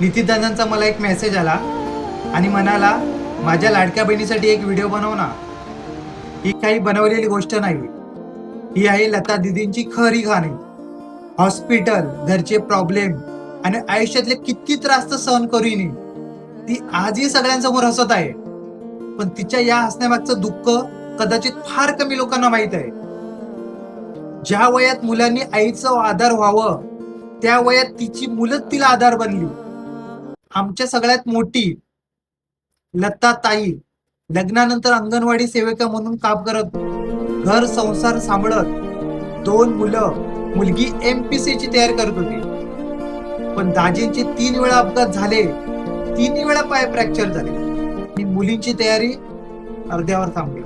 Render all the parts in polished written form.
नितीदादांचा मला एक मेसेज आला आणि म्हणाला, माझ्या लाडक्या बहिणीसाठी एक व्हिडिओ बनव ना. ही काही बनवलेली गोष्ट नाही, ही आहे लता दीदींची खरी कहाणी. हॉस्पिटल, घरचे प्रॉब्लेम आणि आयुष्यातले किती त्रास तर सहन करूनही ती आजही सगळ्यांसमोर हसत आहे. पण तिच्या या हसण्यामागचं दुःख कदाचित फार कमी लोकांना माहित आहे. ज्या वयात मुलांनी आईचं आधार व्हावं, त्या वयात तिची मुलंच तिला आधार बनली. आमच्या सगळ्यात मोठी लता ताई लग्नानंतर अंगणवाडी सेविका म्हणून काम करत, घर संसार सांभाळत, 2 मुलं, मुलगी MPSC ची तयारी करत होती. पण दाजींचे 3 वेळा अपघात झाले, 3 वेळा पाय फ्रॅक्चर झाले आणि मुलींची तयारी अर्ध्यावर थांबली.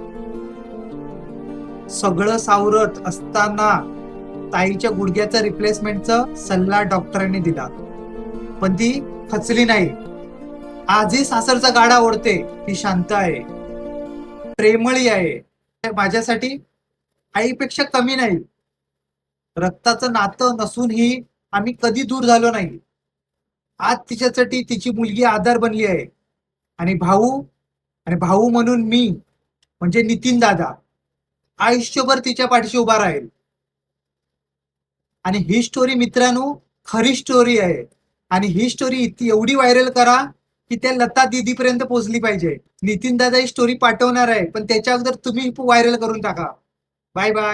सगळं सावरत असताना ताईच्या गुडघ्याचा रिप्लेसमेंटचा सल्ला डॉक्टरांनी दिला, पण ती खचली नाही. आजही सासरचा गाडा ओढते. ती शांत आहे, प्रेमळी आहे, माझ्यासाठी आईपेक्षा कमी नाही. रक्ताचं नातं नसूनही आम्ही कधी दूर झालो नाही. आज तिच्यासाठी तिची मुलगी आधार बनली आहे. आणि भाऊ म्हणून मी म्हणजे नितीन दादा आयुष्यभर तिच्या पाठीशी उभा राहील. आणि ही स्टोरी मित्रांनो खरी स्टोरी आहे. आणि ही स्टोरी एवढी व्हायरल करा की त्या लता दीदी पर्यंत पोहोचली पाहिजे. नितीन दादा ही स्टोरी पाठवणार आहे, पण त्याच्या अगोदर तुम्ही व्हायरल करून टाका. Bye bye.